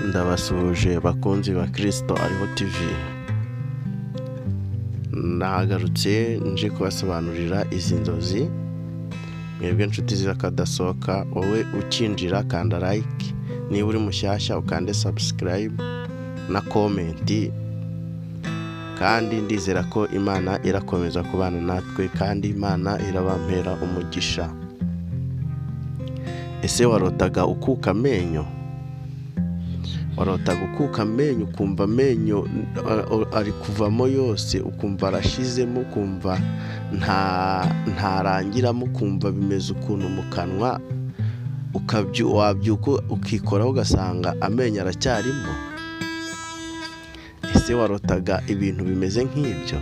Ndabasuhuje bakunzi ba Kristo Ariho TV. Nagarutse nje kubasobanurira izi nzozi. Mwebwe nshuti z'akadasohoka, wowe ukinjira kanda like, niba uri mushyashya ukande subscribe na comment. Kandi ndizera ko Imana irakomeza kubana natwe kandi Imana irabampera umugisha. Ese warotaga ukuka amenyo? Warotaga ukuka amenyo, ukumva amenyo ari kuvamo yose, ukumva arashizemo, ukumva ntarangiramo, ukumva bimeze ukuntu mu kanwa, wabyuka ukikoraho ugasanga amenyo aracyarimo? Ese warotaga ibintu bimeze nk'ibyo?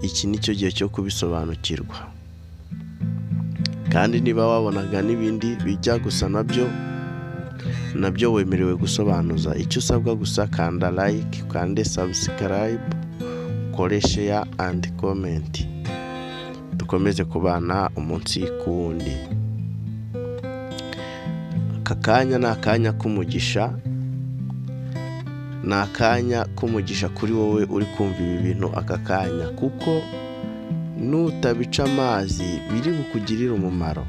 Iki ni cyo gihe cyo kubisobanukirwa. Kandi niba wabonaga n'ibindi bijya gusa nabyo wemerewe gusobanuza. Icyo usabwa gusa kanda like, kande subscribe, kore share and comment. Dukomeze kubana umunsi ku wundi. Aka kanya ni akanya k'umugisha. Ni akanya k'umugisha kuri wowe uri kumva ibi bintu aka kanya, kuko nutabica amazi biri bukugirira umumaro.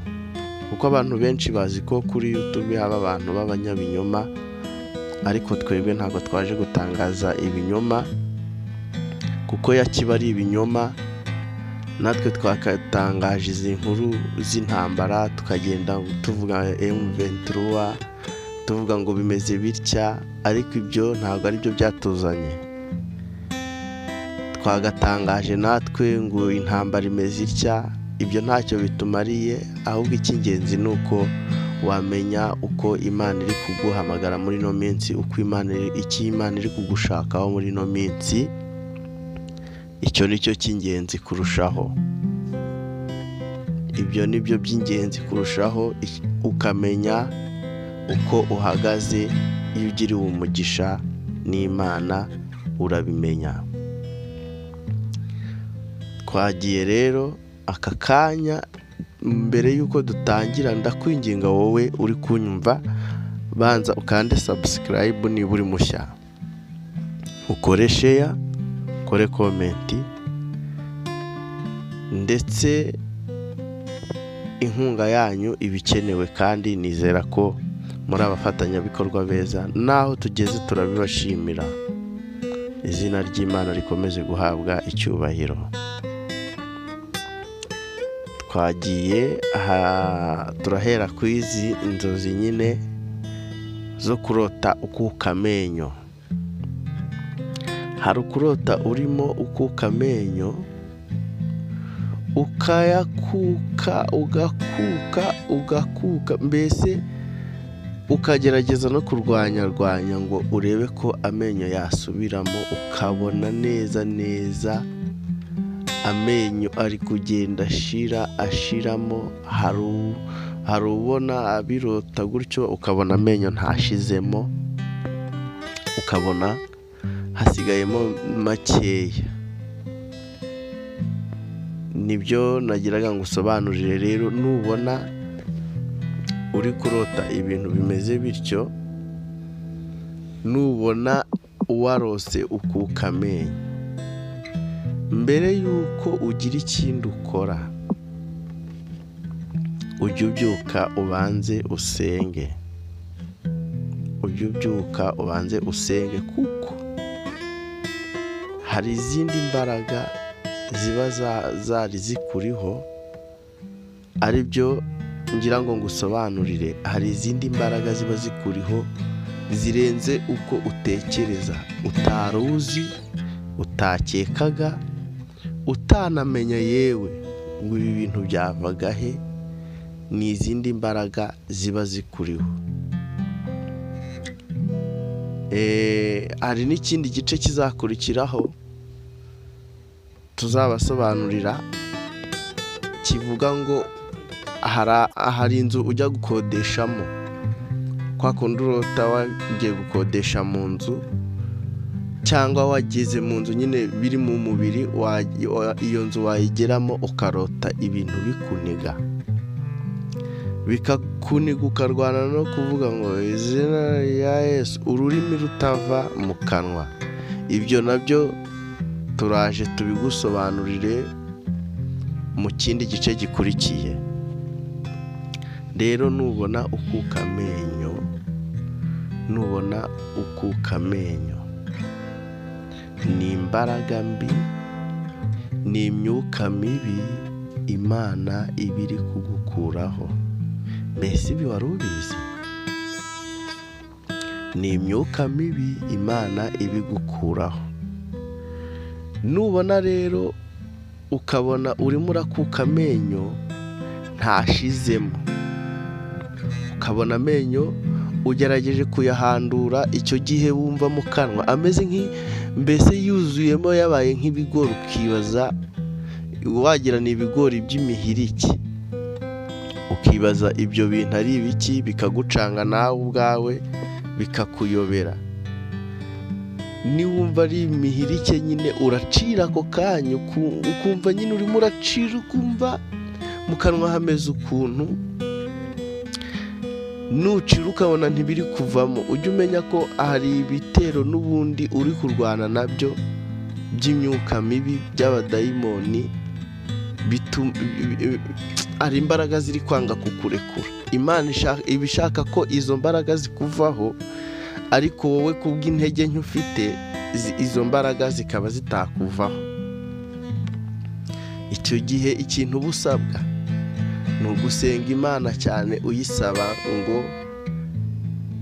Kuko abantu benshi bazi ko kuri YouTube haba abantu b'abanyabinyoma, ariko twebwe ntabwo twaje gutangaza ibinyoma, kuko yakiba ari ibinyoma natwe twakatangaje izi nkuru z'intambara, tukagenda tuvuga M23, tuvuga ngo bimeze bitya, ariko ibyo ntabwo ari byo byatuzanye. Twagatangaje natwe ngo intambara imeze itya, ibyo ntacyo bitumariye, ahubwo icy'ingenzi ni uko wamenya uko Imana iri kuguhamagara muri no minsi, uko Imana iri kugushakaho muri no minsi. Icyo ni cyo cy'ingenzi kurushaho. Ibyo ni byo by'ingenzi kurushaho, ukamenya uko uhagaze. Iyo ugiriwe umugisha n'Imana urabimenya. Twagiye rero aka kanya. Mbere yuko dutangira, ndakwinginga wowe uri kunyumva, banza ukande subscribe niba uri mushya, ukore share, ukore comment, ndetse inkunga yanyu ibikenewe, kandi nizera ko muri abafatanyabikorwa beza. Naho tugeze turabibashimira. Izina ry'Imana rikomeze guhabwa icyubahiro. Twagiye turahera ku izi inzozi nyine zo kurota ukuka amenyo. Hari ukurota urimo ukuka amenyo, ukayakuka, ugakuka, mbese ukagerageza no kurwanya ngo urebe ko amenyo yasubiramo, ukabona neza amenyo ari kugenda ashiramo. Hari ubona abirota gutyo ukabona amenyo ntashizemo, ukabona hasigayemo makeya. Nibyo nagiraga ngo usobanurire rero. Nubona uri kurota ibintu bimeze bityo, nubona warose ukuka amenyo, mbere yuko ugira ikindi ukora, ujye ubyuka ubanze usenge. Kuko hari izindi mbaraga ziba zari zikuriho, ari byo ngira ngo ngusobanurire. Hari izindi mbaraga ziba zikuriho zirenze uko utekereza, utaruzi, utakekaga, utanamenya yewe ngo ibi bintu byavaga he. Ni izindi mbaraga ziba zikuriho. Hari n'ikindi gice kizakurikiraho tuzabasobanurira, kivuga ngo hari inzu ujya gukodeshamo. Kwa kundi urota wagiye gukodesha mu nzu, cyangwa wageze mu nzu nyine biri mu mubiri, iyo nzu wayigeramo ukarota ibintu bikuniga. bikakuniga ukarwana no kuvuga ngo izina rya Yesu, ururimi rutava mu kanwa. Ibyo nabyo turaje tubigusobanurire mu kindi gice gikurikiye. Rero nubona ukuka amenyo ni imbaraga mbi, ni imyuka mibi Imana iba iri kugukuraho. Mbese ibi wari ubizi? Ni imyuka mibi Imana ibigukuraho. Nubona rero ukabona urimo urakuka amenyo ntashizemo, ukabona amenyo ugerageje kuyahandura, icyo gihe wumva mu kanwa ameze mbese yuzuyemo yabaye nk'ibigori, ukibaza wagira ni ibigori by'imihiriki, ukibaza ibyo bintu ari ibiki, bikagucanga nawe ubwawe bikakuyobera. Niwumva ari imihirike nyine uracira ako kanya, ukumva nyine urimo uracira, ukumva mu kanwa hameze ukuntu, nucira ukabona ntibiri kuvamo, ujye umenya ko hari ibitero n'ubundi uri kurwana nabyo by'imyuka mibi, by'abadayimoni, hari imbaraga ziri kwanga kukurekura. Imana iba ishaka ko izo mbaraga zikuvaho, ariko wowe kubw'intege nke ufite izo mbaraga zikaba zitakuvaho. Icyo gihe ikintu uba usabwa ni ugusenga Imana cyane, uyisaba ngo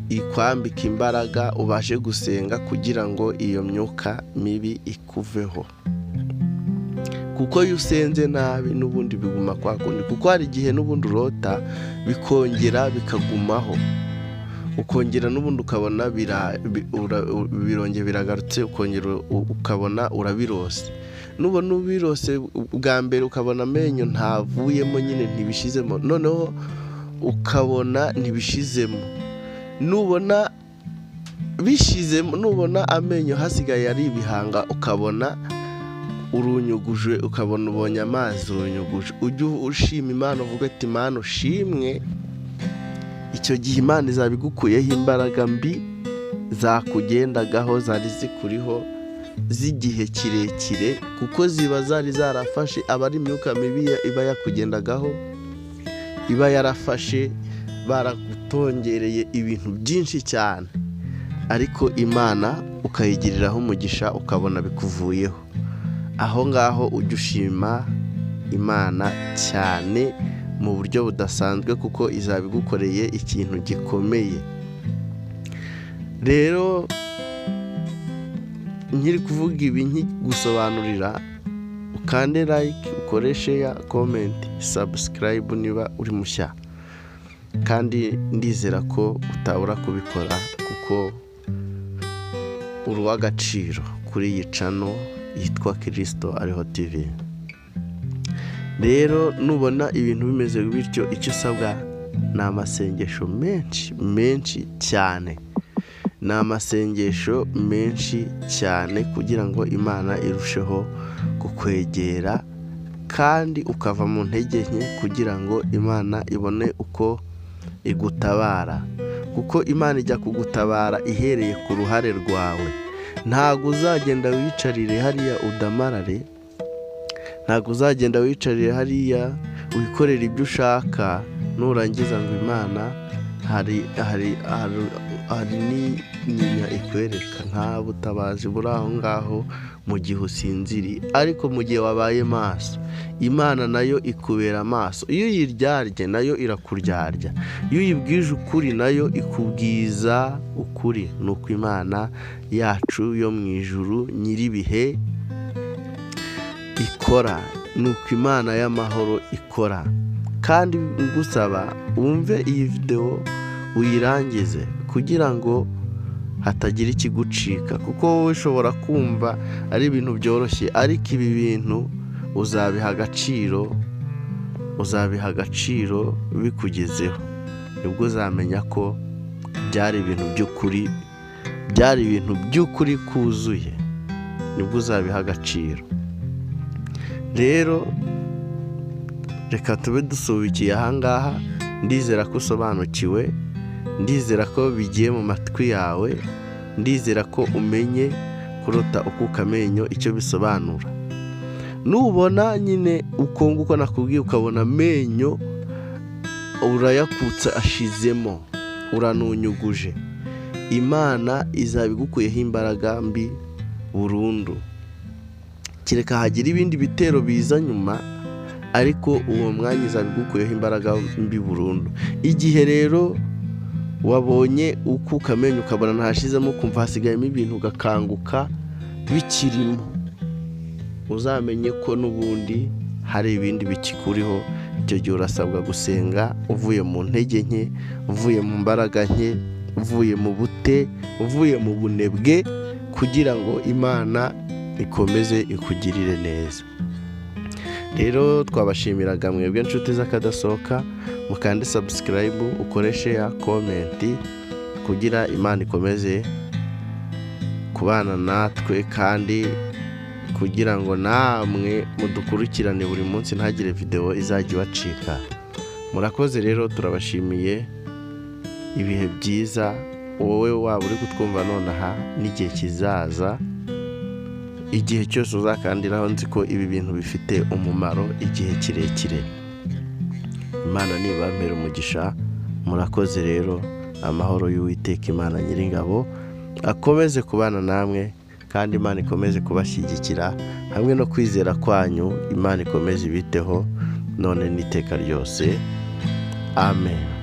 ikwambike imbaraga, ubashe gusenga kugira ngo iyo myuka mibi ikuveho. Kuko iyo usenze nabi n'ubundi biguma kwa kundi, kuko hari igihe n'ubundi urota bikongera bikagumaho, ukongera n'ubundi ukabona birongera biragarutse, ukongera ukabona urabirose. Nubona ubirose bwa mbere ukabona amenyo ntavuyemo, nyine ntibishizemo, noneho ukabona ntibishizemo, nubona bishizemo, nubona amenyo hasigaye ari ibihanga, ukabona urunyuguje, ukabona ubonye amazi urunyuguje, ujye ushima Imana, uvuga ati Imana ushimwe. Icyo gihe Imana izaba igukuyeho imbaraga mbi zakugendagaho, zari zikuriho z'igihe kirekire, kuko ziba zari zarafashe, aba ari imyuka mibi iba yakugendagaho, iba yarafashe, baragutongereye ibintu byinshi cyane, ariko Imana ukayigiriraho umugisha, ukabona bikuvuyeho. Aho ngaho ujye ushima Imana cyane mu buryo budasanzwe, kuko izaba igukoreye ikintu gikomeye. Rero nkiri kuvuga ibi nkigusobanurira, ukande like, ukore share, comment, subscribe niba uri mushya, kandi ndizera ko utabura kubikora kuko uri uw'agaciro kuri iyi channel yitwa Kristo Ariho TV. Rero nubona ibintu bimeze bityo, icyo usabwa ni amasengesho menshi cyane, ni amasengesho menshi cyane, kugira ngo Imana irusheho kukwegera, kandi ukava mu ntege nke, kugira ngo Imana ibone uko igutabara. Kuko Imana ijya kugutabara ihereye ku ruhare rwawe. Ntabwo uzagenda wicarire hariya udamarare, ntabwo uzagenda wicarire hariya wikorera ibyo ushaka, nurangiza ngo Imana hari n'inya ikwereka. Nta butabazi buri aho ngaho mu gihe usinziriye, ariko mu gihe wabaye maso, Imana nayo ikubera amaso. Iyo uyiryarye nayo irakuryarya, iyo uyibwije ukuri nayo ikubwiza ukuri. Nuko Imana yacu yo mu ijuru nyir'ibihe ikora, nuko Imana y'amahoro ikora. Kandi ngusaba wumve iyi video uyirangize, kugira ngo hatagira ikigucika, kuko wowe ushobora kumva ari ibintu byoroshye, ariko ibi bintu uzabiha agaciro bikugezeho, nibwo uzamenya ko byari ibintu by'ukuri kuzuye, nibwo uzabiha agaciro. Rero reka tube dusubikiye ahangaha, ndizera ko usobanukiwe, ndizera ko bigiye mu matwi yawe, ndizera ko umenye kuruta ukuka amenyo icyo bisobanura. Nubona nyine uko nguko nakubwiye ukabona amenyo urayakutsa ashizemo, uranunyuguje, Imana izabigukuyeho imbaraga mbi burundu. Kireka hagira ibindi bitero biza nyuma, ariko uwo mwanya izabigukuyeho imbaraga mbi burundu. Igihe rero wabonye ukuka amenyo ukabona ntashizemo, ukumva hasigayemo ibintu ugakanguka bikirimo, uzamenye ko n'ubundi hari ibindi bikikuriho. Icyo gihe urasabwa gusenga uvuye mu ntege nke, uvuye mu mbaraga nke, uvuye mu bute, uvuye mu bunebwe, kugira ngo Imana ikomeze ikugirire neza. Rero twabashimiraga mwebwe inshuti z'akadasohoka, mukande subscribe, ukore share, comment, kugira Imana ikomeze kubana natwe, kandi kugira ngo namwe mudukurikirane buri munsi ntagire video izajya ibacika. Murakoze rero, turabashimiye ibihe byiza. Wowe waba uri kutwumva nonaha n'igihe kizaza, igihe cyose uzakandiraho, nzi ko ibi bintu bifite umumaro igihe kirekire. Imana nibampera umugisha. Murakoze rero, amahoro y'Uwiteka Imana Nyiringabo akomeze kubana namwe, kandi Imana ikomeze kubashyigikira, hamwe no kwizera kwanyu Imana ikomeze ibiteho none n'iteka ryose. Amen.